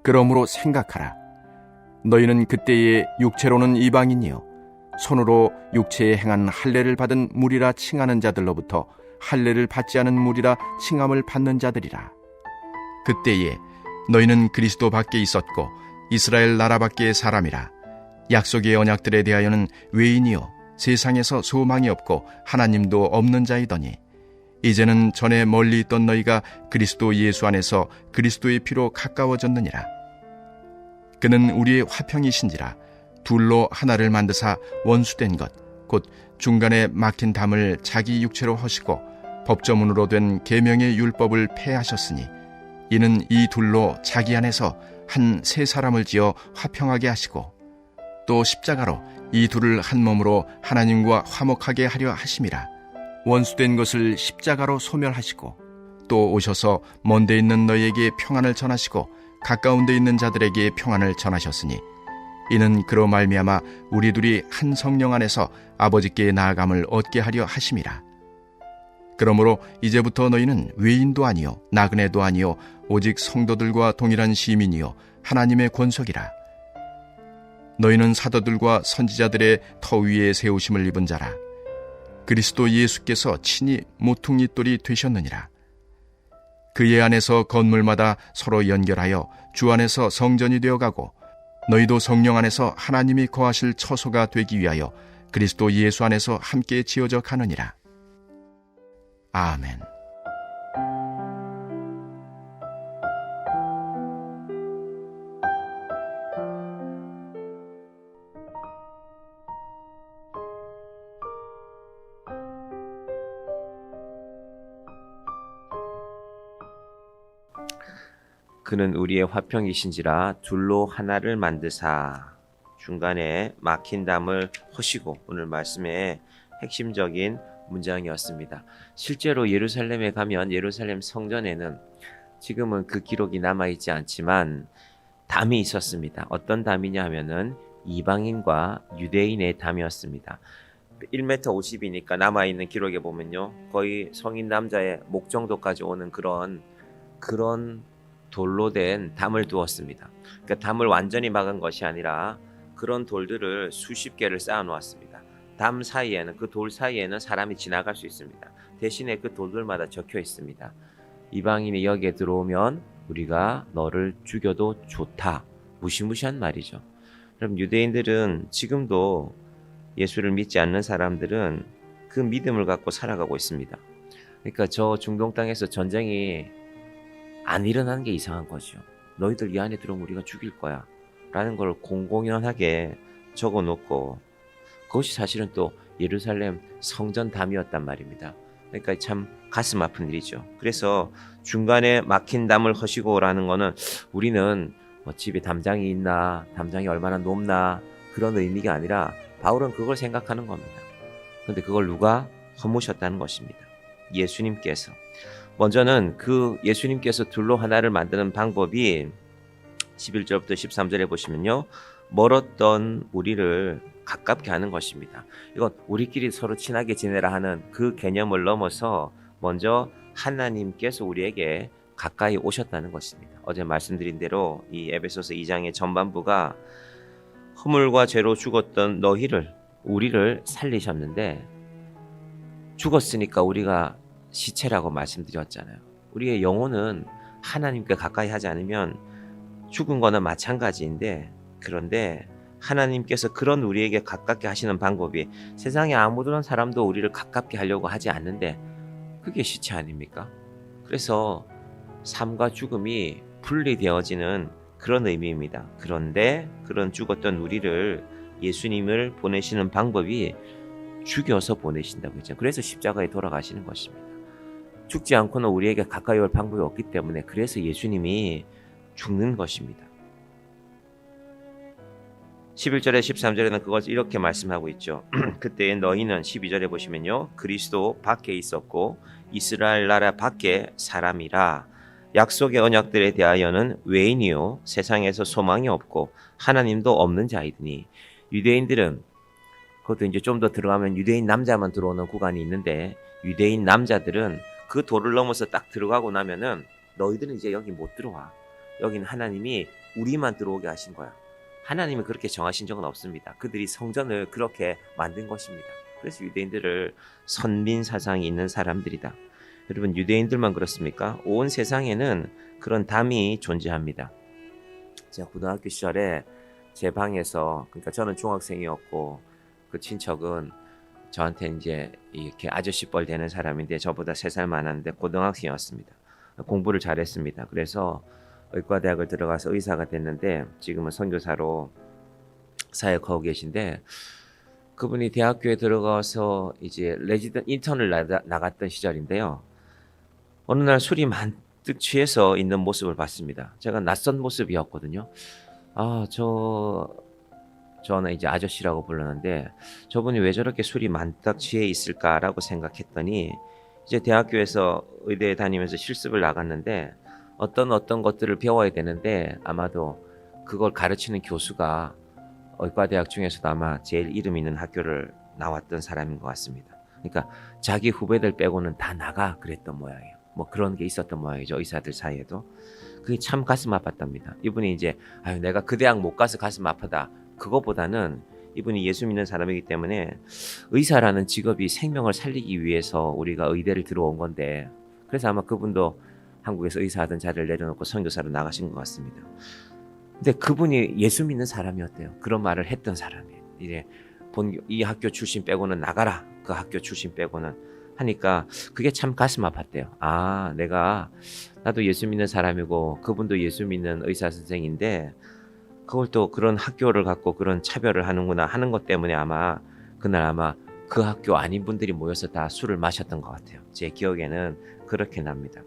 그러므로 생각하라. 너희는 그때에 육체로는 이방인이요 손으로 육체에 행한 할례를 받은 무리라 칭하는 자들로부터 할례를 받지 않은 무리라 칭함을 받는 자들이라. 그때에 너희는 그리스도 밖에 있었고 이스라엘 나라 밖의 사람이라. 약속의 언약들에 대하여는 외인이요 세상에서 소망이 없고 하나님도 없는 자이더니 이제는 전에 멀리 있던 너희가 그리스도 예수 안에서 그리스도의 피로 가까워졌느니라. 그는 우리의 화평이신지라. 둘로 하나를 만드사 원수된 것 곧 중간에 막힌 담을 자기 육체로 허시고 법조문으로 된 계명의 율법을 폐하셨으니 이는 이 둘로 자기 안에서 한 새 사람을 지어 화평하게 하시고 또 십자가로 이 둘을 한 몸으로 하나님과 화목하게 하려 하심이라. 원수된 것을 십자가로 소멸하시고 또 오셔서 먼 데 있는 너희에게 평안을 전하시고 가까운 데 있는 자들에게 평안을 전하셨으니 이는 그로 말미암아 우리 둘이 한 성령 안에서 아버지께 나아감을 얻게 하려 하심이라. 그러므로 이제부터 너희는 외인도 아니요 나그네도 아니요 오직 성도들과 동일한 시민이요 하나님의 권속이라. 너희는 사도들과 선지자들의 터 위에 세우심을 입은 자라. 그리스도 예수께서 친히 모퉁이돌이 되셨느니라. 그의 안에서 건물마다 서로 연결하여 주 안에서 성전이 되어가고 너희도 성령 안에서 하나님이 거하실 처소가 되기 위하여 그리스도 예수 안에서 함께 지어져 가느니라. 아멘. 그는 우리의 화평이신지라 둘로 하나를 만드사 중간에 막힌 담을 허시고, 오늘 말씀의 핵심적인 문장이었습니다. 실제로 예루살렘에 가면 예루살렘 성전에는 지금은 그 기록이 남아있지 않지만 담이 있었습니다. 어떤 담이냐 하면은 이방인과 유대인의 담이었습니다. 1m 50이니까 남아있는 기록에 보면요, 거의 성인 남자의 목 정도까지 오는 그런 돌로 된 담을 두었습니다. 그러니까 담을 완전히 막은 것이 아니라 그런 돌들을 수십 개를 쌓아 놓았습니다. 담 사이에는, 그 돌 사이에는 사람이 지나갈 수 있습니다. 대신에 그 돌들마다 적혀 있습니다. 이방인이 여기에 들어오면 우리가 너를 죽여도 좋다. 무시무시한 말이죠. 그럼 유대인들은 지금도 예수를 믿지 않는 사람들은 그 믿음을 갖고 살아가고 있습니다. 그러니까 저 중동 땅에서 전쟁이 안 일어나는 게 이상한 거죠. 너희들 이 안에 들어오면 우리가 죽일 거야 라는 걸 공공연하게 적어놓고, 그것이 사실은 또 예루살렘 성전 담이었단 말입니다. 그러니까 참 가슴 아픈 일이죠. 그래서 중간에 막힌 담을 허시고 라는 거는 우리는 뭐 집에 담장이 있나, 담장이 얼마나 높나 그런 의미가 아니라 바울은 그걸 생각하는 겁니다. 그런데 그걸 누가 허무셨다는 것입니다. 예수님께서. 먼저는 그 예수님께서 둘로 하나를 만드는 방법이 11절부터 13절에 보시면요, 멀었던 우리를 가깝게 하는 것입니다. 이건 우리끼리 서로 친하게 지내라 하는 그 개념을 넘어서 먼저 하나님께서 우리에게 가까이 오셨다는 것입니다. 어제 말씀드린 대로 이 에베소서 2장의 전반부가 허물과 죄로 죽었던 우리를 살리셨는데, 죽었으니까 우리가 시체라고 말씀드렸잖아요. 우리의 영혼은 하나님께 가까이 하지 않으면 죽은 거는 마찬가지인데, 그런데 하나님께서 그런 우리에게 가깝게 하시는 방법이, 세상에 아무런 사람도 우리를 가깝게 하려고 하지 않는데 그게 시체 아닙니까? 그래서 삶과 죽음이 분리되어지는 그런 의미입니다. 그런데 그런 죽었던 우리를, 예수님을 보내시는 방법이 죽여서 보내신다고 했죠. 그래서 십자가에 돌아가시는 것입니다. 죽지 않고는 우리에게 가까이 올 방법이 없기 때문에, 그래서 예수님이 죽는 것입니다. 11절에 13절에는 그것을 이렇게 말씀하고 있죠. 그때 너희는 12절에 보시면요, 그리스도 밖에 있었고 이스라엘 나라 밖에 사람이라. 약속의 언약들에 대하여는 외인이요 세상에서 소망이 없고 하나님도 없는 자이더니. 유대인들은, 그것도 이제 좀 더 들어가면 유대인 남자만 들어오는 구간이 있는데, 유대인 남자들은 그 돌을 넘어서 딱 들어가고 나면은 너희들은 이제 여기 못 들어와. 여기는 하나님이 우리만 들어오게 하신 거야. 하나님이 그렇게 정하신 적은 없습니다. 그들이 성전을 그렇게 만든 것입니다. 그래서 유대인들을 선민 사상이 있는 사람들이다. 여러분, 유대인들만 그렇습니까? 온 세상에는 그런 담이 존재합니다. 제가 고등학교 시절에 제 방에서, 그러니까 저는 중학생이었고 그 친척은 저한테 이제 이렇게 아저씨 뻘 되는 사람인데 저보다 3살 많았는데 고등학생이었습니다. 공부를 잘했습니다. 그래서 의과대학을 들어가서 의사가 됐는데 지금은 선교사로 사역하고 계신데, 그분이 대학교에 들어가서 이제 인턴을 나갔던 시절인데요. 어느 날 술이 만뜩 취해서 있는 모습을 봤습니다. 제가 낯선 모습이었거든요. 저는 이제 아저씨라고 불렀는데 저분이 왜 저렇게 술이 만딱 취해 있을까라고 생각했더니, 이제 대학교에서 의대에 다니면서 실습을 나갔는데 어떤 것들을 배워야 되는데 아마도 그걸 가르치는 교수가 의과대학 중에서도 아마 제일 이름 있는 학교를 나왔던 사람인 것 같습니다. 그러니까 자기 후배들 빼고는 다 나가 그랬던 모양이에요. 뭐 그런 게 있었던 모양이죠. 의사들 사이에도. 그게 참 가슴 아팠답니다. 이분이 이제 내가 그 대학 못 가서 가슴 아프다, 그거보다는 이분이 예수 믿는 사람이기 때문에 의사라는 직업이 생명을 살리기 위해서 우리가 의대를 들어온 건데, 그래서 아마 그분도 한국에서 의사하던 자리를 내려놓고 선교사로 나가신 것 같습니다. 근데 그분이 예수 믿는 사람이었대요. 그런 말을 했던 사람이에요. 이제 이 학교 출신 빼고는 나가라, 그 학교 출신 빼고는 하니까 그게 참 가슴 아팠대요. 나도 예수 믿는 사람이고 그분도 예수 믿는 의사 선생인데 그걸 또 그런 학교를 갖고 그런 차별을 하는구나 하는 것 때문에 그날 그 학교 아닌 분들이 모여서 다 술을 마셨던 것 같아요. 제 기억에는 그렇게 납니다.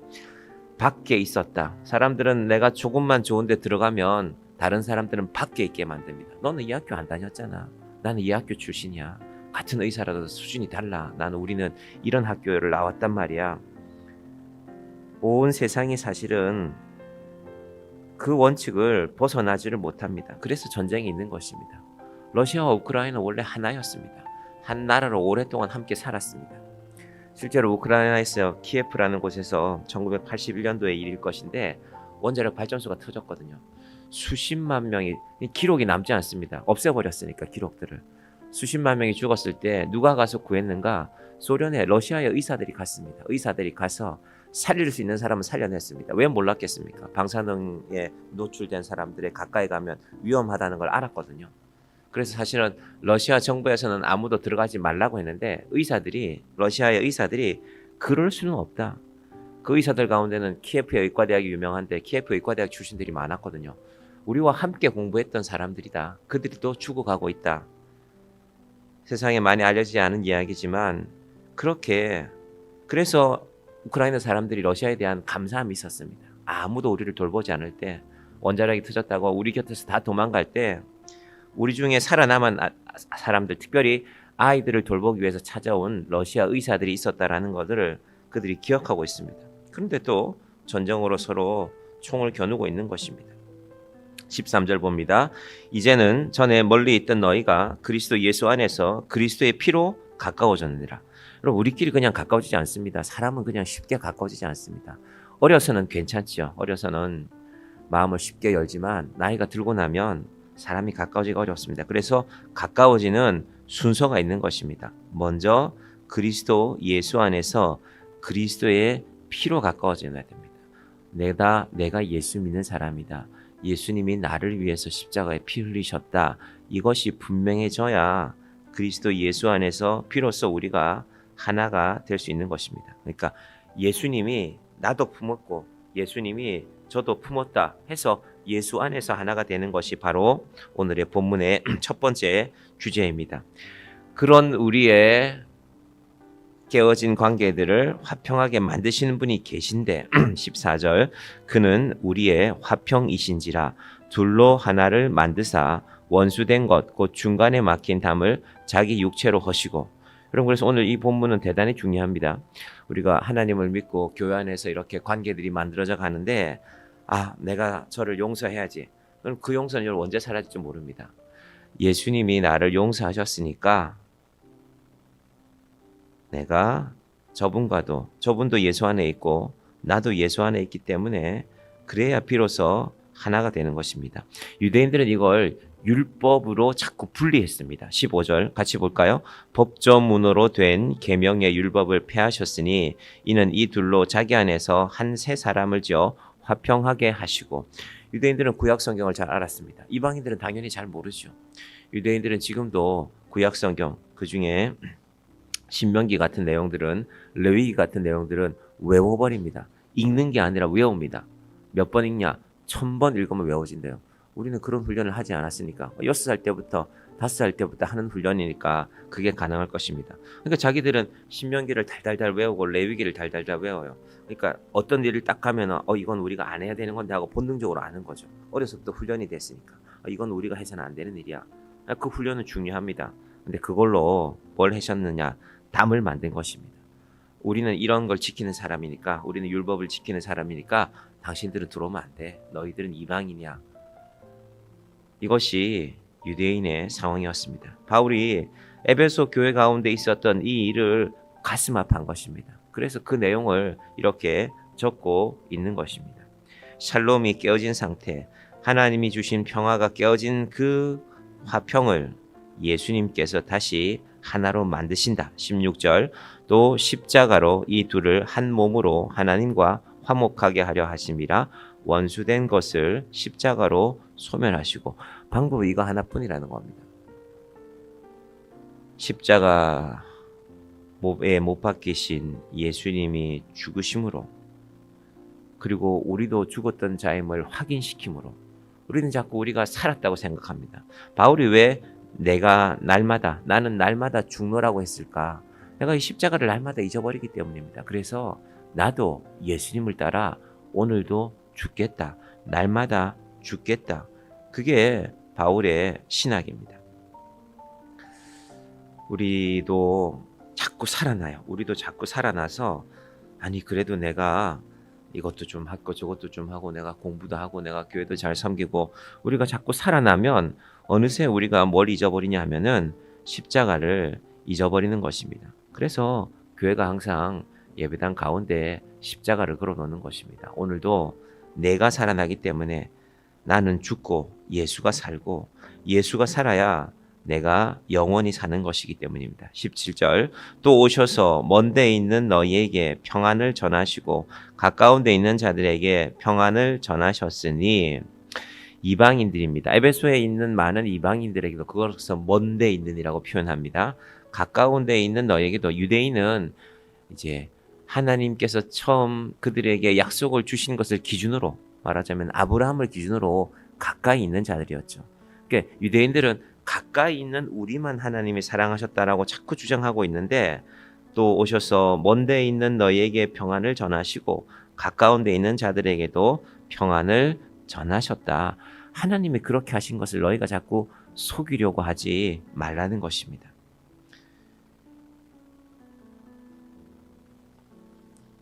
밖에 있었다. 사람들은 내가 조금만 좋은 데 들어가면 다른 사람들은 밖에 있게 만듭니다. 너는 이 학교 안 다녔잖아. 나는 이 학교 출신이야. 같은 의사라도 수준이 달라. 우리는 이런 학교를 나왔단 말이야. 온 세상이 사실은 그 원칙을 벗어나지를 못합니다. 그래서 전쟁이 있는 것입니다. 러시아와 우크라이나는 원래 하나였습니다. 한 나라로 오랫동안 함께 살았습니다. 실제로 우크라이나에서 키예프라는 곳에서 1981년도의 일일 것인데 원자력 발전소가 터졌거든요. 수십만 명이, 기록이 남지 않습니다. 없애버렸으니까 기록들을. 수십만 명이 죽었을 때 누가 가서 구했는가? 러시아의 의사들이 갔습니다. 의사들이 가서 살릴 수 있는 사람은 살려냈습니다. 왜 몰랐겠습니까? 방사능에 노출된 사람들의 가까이 가면 위험하다는 걸 알았거든요. 그래서 사실은 러시아 정부에서는 아무도 들어가지 말라고 했는데 러시아의 의사들이 그럴 수는 없다. 그 의사들 가운데는 키예프의 의과대학이 유명한데 키예프 의과대학 출신들이 많았거든요. 우리와 함께 공부했던 사람들이다. 그들이 또 죽어가고 있다. 세상에 많이 알려지지 않은 이야기지만 그래서 우크라이나 사람들이 러시아에 대한 감사함이 있었습니다. 아무도 우리를 돌보지 않을 때, 원자력이 터졌다고 우리 곁에서 다 도망갈 때 우리 중에 살아남은 사람들, 특별히 아이들을 돌보기 위해서 찾아온 러시아 의사들이 있었다라는 것을 그들이 기억하고 있습니다. 그런데 또 전쟁으로 서로 총을 겨누고 있는 것입니다. 13절 봅니다. 이제는 전에 멀리 있던 너희가 그리스도 예수 안에서 그리스도의 피로 가까워졌느니라. 여러분, 우리끼리 그냥 가까워지지 않습니다. 사람은 그냥 쉽게 가까워지지 않습니다. 어려서는 괜찮죠. 어려서는 마음을 쉽게 열지만 나이가 들고 나면 사람이 가까워지기가 어렵습니다. 그래서 가까워지는 순서가 있는 것입니다. 먼저 그리스도 예수 안에서 그리스도의 피로 가까워져야 됩니다. 내가 예수 믿는 사람이다. 예수님이 나를 위해서 십자가에 피 흘리셨다. 이것이 분명해져야 그리스도 예수 안에서 피로써 우리가 하나가 될 수 있는 것입니다. 그러니까 예수님이 나도 품었고 예수님이 저도 품었다 해서 예수 안에서 하나가 되는 것이 바로 오늘의 본문의 첫 번째 주제입니다. 그런 우리의 깨어진 관계들을 화평하게 만드시는 분이 계신데 14절 그는 우리의 화평이신지라 둘로 하나를 만드사 원수된 것 곧 중간에 막힌 담을 자기 육체로 허시고. 여러분, 그래서 오늘 이 본문은 대단히 중요합니다. 우리가 하나님을 믿고 교회 안에서 이렇게 관계들이 만들어져 가는데 내가 저를 용서해야지. 그럼 그 용서는 언제 사라질지 모릅니다. 예수님이 나를 용서하셨으니까 내가 저분도 예수 안에 있고 나도 예수 안에 있기 때문에 그래야 비로소 하나가 되는 것입니다. 유대인들은 이걸 율법으로 자꾸 분리했습니다. 15절 같이 볼까요? 법조문으로 된 계명의 율법을 폐하셨으니 이는 이 둘로 자기 안에서 한 세 사람을 지어 화평하게 하시고. 유대인들은 구약 성경을 잘 알았습니다. 이방인들은 당연히 잘 모르죠. 유대인들은 지금도 구약 성경, 그중에 신명기 같은 내용들은, 레위기 같은 내용들은 외워버립니다. 읽는 게 아니라 외웁니다. 몇 번 읽냐? 1000번 읽으면 외워진대요. 우리는 그런 훈련을 하지 않았으니까 6살 때부터 5살 때부터 하는 훈련이니까 그게 가능할 것입니다. 그러니까 자기들은 신명기를 달달달 외우고 레위기를 달달달 외워요. 그러니까 어떤 일을 딱 하면 이건 우리가 안 해야 되는 건데 하고 본능적으로 아는 거죠. 어려서부터 훈련이 됐으니까 이건 우리가 해서는 안 되는 일이야. 그 훈련은 중요합니다. 근데 그걸로 뭘 하셨느냐? 담을 만든 것입니다. 우리는 이런 걸 지키는 사람이니까, 우리는 율법을 지키는 사람이니까 당신들은 들어오면 안 돼. 너희들은 이방인이야. 이것이 유대인의 상황이었습니다. 바울이 에베소 교회 가운데 있었던 이 일을 가슴 아파한 것입니다. 그래서 그 내용을 이렇게 적고 있는 것입니다. 샬롬이 깨어진 상태, 하나님이 주신 평화가 깨어진 그 화평을 예수님께서 다시 하나로 만드신다. 16절, 또 십자가로 이 둘을 한 몸으로 하나님과 화목하게 하려 하심이라. 원수된 것을 십자가로 소멸하시고. 방법이 이거 하나뿐이라는 겁니다. 십자가에 못 박히신 예수님이 죽으심으로, 그리고 우리도 죽었던 자임을 확인시킴으로 우리는 자꾸 우리가 살았다고 생각합니다. 바울이 왜 나는 날마다 죽노라고 했을까? 내가 이 십자가를 날마다 잊어버리기 때문입니다. 그래서 나도 예수님을 따라 오늘도 죽겠다. 날마다 죽겠다. 그게 바울의 신학입니다. 우리도 자꾸 살아나요. 우리도 자꾸 살아나서 그래도 내가 이것도 좀 하고 저것도 좀 하고 내가 공부도 하고 내가 교회도 잘 섬기고, 우리가 자꾸 살아나면 어느새 우리가 뭘 잊어버리냐 하면은 십자가를 잊어버리는 것입니다. 그래서 교회가 항상 예배당 가운데 십자가를 걸어놓는 것입니다. 오늘도 내가 살아나기 때문에 나는 죽고 예수가 살고, 예수가 살아야 내가 영원히 사는 것이기 때문입니다. 17절, 또 오셔서 먼 데 있는 너희에게 평안을 전하시고 가까운 데 있는 자들에게 평안을 전하셨으니. 이방인들입니다. 에베소에 있는 많은 이방인들에게도 그것을 먼 데 있는이라고 표현합니다. 가까운 데 있는 너희에게도. 유대인은 이제 하나님께서 처음 그들에게 약속을 주신 것을 기준으로, 말하자면 아브라함을 기준으로 가까이 있는 자들이었죠. 그러니까 유대인들은 가까이 있는 우리만 하나님이 사랑하셨다라고 자꾸 주장하고 있는데, 또 오셔서 먼 데 있는 너희에게 평안을 전하시고 가까운 데 있는 자들에게도 평안을 전하셨다. 하나님이 그렇게 하신 것을 너희가 자꾸 속이려고 하지 말라는 것입니다.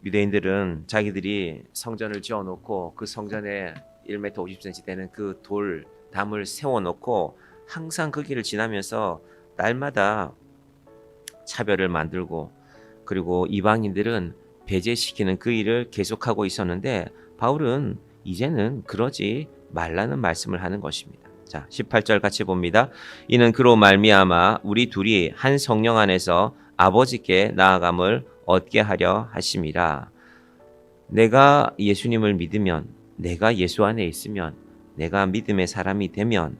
유대인들은 자기들이 성전을 지어놓고 그 성전에 1m 50cm 되는 그 담을 세워놓고 항상 그 길을 지나면서 날마다 차별을 만들고, 그리고 이방인들은 배제시키는 그 일을 계속하고 있었는데, 바울은 이제는 그러지 말라는 말씀을 하는 것입니다. 자, 18절 같이 봅니다. 이는 그로 말미암아 우리 둘이 한 성령 안에서 아버지께 나아감을 얻게 하려 하심이라. 내가 예수님을 믿으면, 내가 예수 안에 있으면, 내가 믿음의 사람이 되면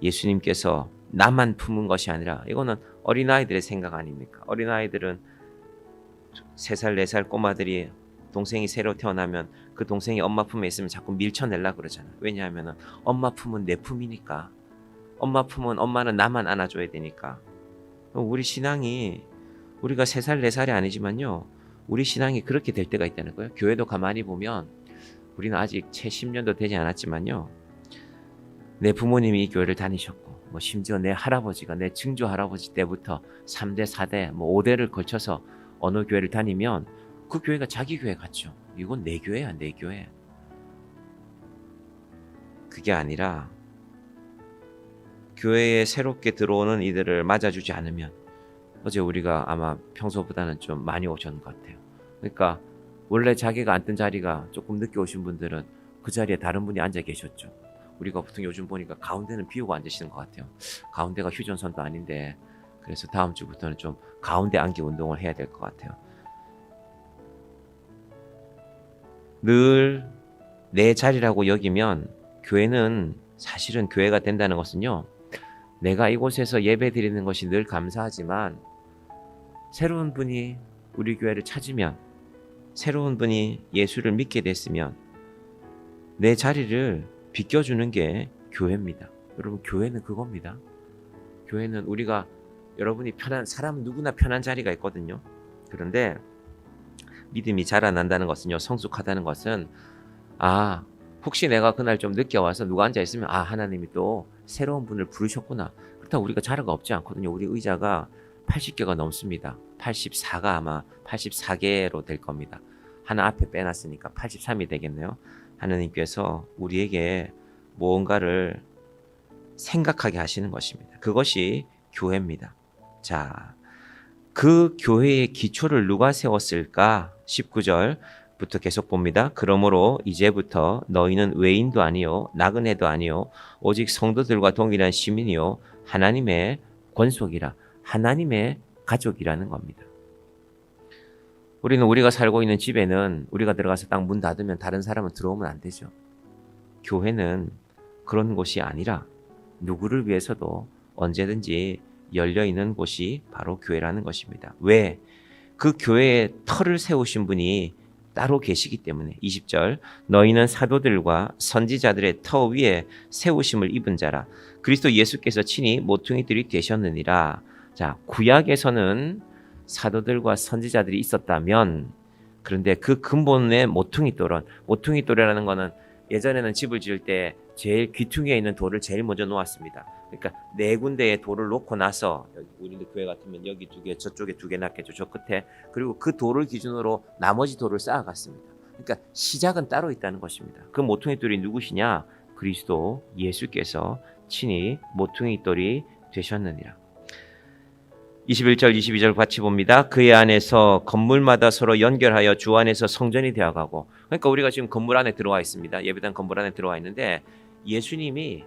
예수님께서 나만 품은 것이 아니라, 이거는 어린아이들의 생각 아닙니까? 어린아이들은 3살, 4살 꼬마들이 동생이 새로 태어나면 그 동생이 엄마 품에 있으면 자꾸 밀쳐내려고 그러잖아요. 왜냐하면 엄마 품은 내 품이니까. 엄마 품은, 엄마는 나만 안아줘야 되니까. 우리 신앙이, 우리가 3살, 4살이 아니지만요, 우리 신앙이 그렇게 될 때가 있다는 거예요. 교회도 가만히 보면 우리는 아직 채 10년도 되지 않았지만요, 내 부모님이 이 교회를 다니셨고, 심지어 내 할아버지가, 내 증조 할아버지 때부터 3대, 4대, 5대를 걸쳐서 어느 교회를 다니면 그 교회가 자기 교회 같죠. 이건 내 교회야, 내 교회. 그게 아니라 교회에 새롭게 들어오는 이들을 맞아주지 않으면, 어제 우리가 아마 평소보다는 좀 많이 오셨는 것 같아요. 그러니까 원래 자기가 앉던 자리가 조금 늦게 오신 분들은 그 자리에 다른 분이 앉아 계셨죠. 우리가 보통 요즘 보니까 가운데는 비우고 앉으시는 것 같아요. 가운데가 휴전선도 아닌데, 그래서 다음 주부터는 좀 가운데 앉기 운동을 해야 될 것 같아요. 늘 내 자리라고 여기면 교회는, 사실은 교회가 된다는 것은요, 내가 이곳에서 예배 드리는 것이 늘 감사하지만 새로운 분이 우리 교회를 찾으면, 새로운 분이 예수를 믿게 됐으면 내 자리를 비껴주는 게 교회입니다. 여러분, 교회는 그겁니다. 교회는 우리가, 여러분이 편한, 사람 누구나 편한 자리가 있거든요. 그런데 믿음이 자라난다는 것은요, 성숙하다는 것은, 혹시 내가 그날 좀 늦게 와서 누가 앉아 있으면, 하나님이 또 새로운 분을 부르셨구나. 그렇다고 우리가 자리가 없지 않거든요. 우리 의자가 80개가 넘습니다. 84가 아마 84개로 될 겁니다. 하나 앞에 빼놨으니까 83이 되겠네요. 하나님께서 우리에게 무언가를 생각하게 하시는 것입니다. 그것이 교회입니다. 자, 그 교회의 기초를 누가 세웠을까? 19절부터 계속 봅니다. 그러므로 이제부터 너희는 외인도 아니요 나그네도 아니요 오직 성도들과 동일한 시민이요 하나님의 권속이라, 하나님의 가족이라는 겁니다. 우리는 우리가 살고 있는 집에는 우리가 들어가서 딱 문 닫으면 다른 사람은 들어오면 안 되죠. 교회는 그런 곳이 아니라 누구를 위해서도 언제든지 열려있는 곳이 바로 교회라는 것입니다. 왜? 그 교회에 터를 세우신 분이 따로 계시기 때문에. 20절, 너희는 사도들과 선지자들의 터 위에 세우심을 입은 자라. 그리스도 예수께서 친히 모퉁이들이 되셨느니라. 자, 구약에서는 사도들과 선지자들이 있었다면, 그런데 그 근본의 모퉁이돌이라는 거는, 예전에는 집을 지을 때 제일 귀퉁이에 있는 돌을 제일 먼저 놓았습니다. 그러니까 네 군데의 돌을 놓고 나서, 우리 교회 같으면 여기 2개, 저쪽에 2개 놨겠죠, 저 끝에. 그리고 그 돌을 기준으로 나머지 돌을 쌓아갔습니다. 그러니까 시작은 따로 있다는 것입니다. 그 모퉁이돌이 누구시냐? 그리스도 예수께서 친히 모퉁이돌이 되셨느니라. 21절, 22절 같이 봅니다. 그의 안에서 건물마다 서로 연결하여 주 안에서 성전이 되어가고. 그러니까 우리가 지금 건물 안에 들어와 있습니다. 예배당 건물 안에 들어와 있는데, 예수님이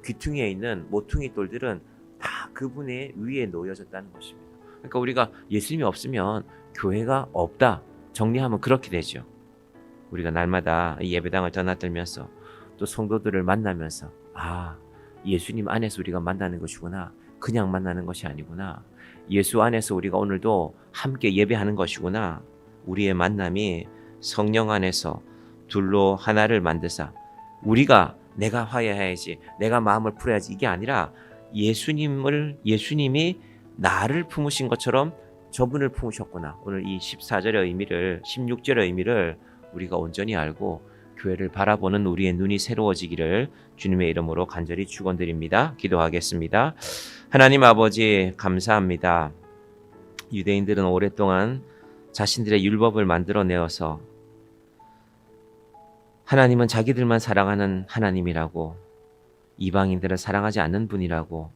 귀퉁이에 있는 모퉁이 돌들은 다 그분의 위에 놓여졌다는 것입니다. 그러니까 우리가 예수님이 없으면 교회가 없다 정리하면 그렇게 되죠. 우리가 날마다 예배당을 드나들면서 또 성도들을 만나면서, 예수님 안에서 우리가 만나는 것이구나. 그냥 만나는 것이 아니구나. 예수 안에서 우리가 오늘도 함께 예배하는 것이구나. 우리의 만남이 성령 안에서 둘로 하나를 만드사, 우리가 내가 화해해야지, 내가 마음을 풀어야지, 이게 아니라 예수님이 나를 품으신 것처럼 저분을 품으셨구나. 오늘 이 14절의 의미를, 16절의 의미를 우리가 온전히 알고 교회를 바라보는 우리의 눈이 새로워지기를 주님의 이름으로 간절히 축원드립니다. 기도하겠습니다. 하나님 아버지, 감사합니다. 유대인들은 오랫동안 자신들의 율법을 만들어내어서 하나님은 자기들만 사랑하는 하나님이라고, 이방인들을 사랑하지 않는 분이라고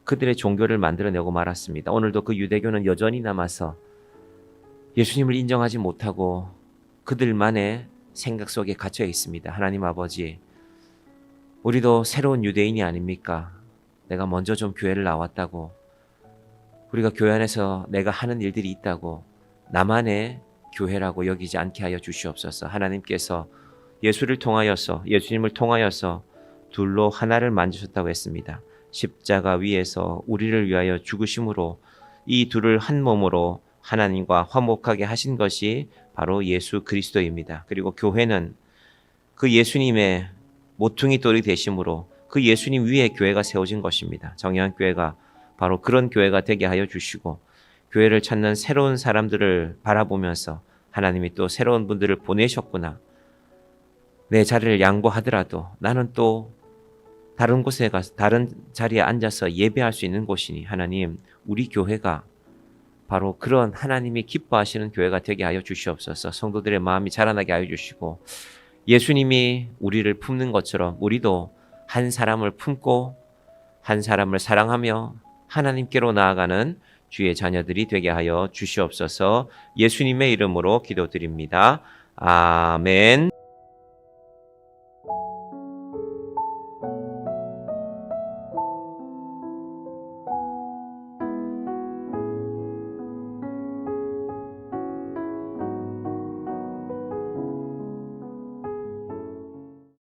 그들의 종교를 만들어내고 말았습니다. 오늘도 그 유대교는 여전히 남아서 예수님을 인정하지 못하고 그들만의 생각 속에 갇혀 있습니다. 하나님 아버지, 우리도 새로운 유대인이 아닙니까? 내가 먼저 좀 교회를 나왔다고, 우리가 교회 안에서 내가 하는 일들이 있다고 나만의 교회라고 여기지 않게 하여 주시옵소서. 하나님께서 예수님을 통하여서 둘로 하나를 만드셨다고 했습니다. 십자가 위에서 우리를 위하여 죽으심으로 이 둘을 한 몸으로 하나님과 화목하게 하신 것이 바로 예수 그리스도입니다. 그리고 교회는 그 예수님의 모퉁이 돌이 되심으로 그 예수님 위에 교회가 세워진 것입니다. 정의한 교회가 바로 그런 교회가 되게 하여 주시고, 교회를 찾는 새로운 사람들을 바라보면서 하나님이 또 새로운 분들을 보내셨구나, 내 자리를 양보하더라도 나는 또 다른 곳에 가서 다른 자리에 앉아서 예배할 수 있는 곳이니, 하나님, 우리 교회가 바로 그런 하나님이 기뻐하시는 교회가 되게 하여 주시옵소서. 성도들의 마음이 자라나게 하여 주시고, 예수님이 우리를 품는 것처럼 우리도 한 사람을 품고 한 사람을 사랑하며 하나님께로 나아가는 주의 자녀들이 되게 하여 주시옵소서. 예수님의 이름으로 기도드립니다. 아멘.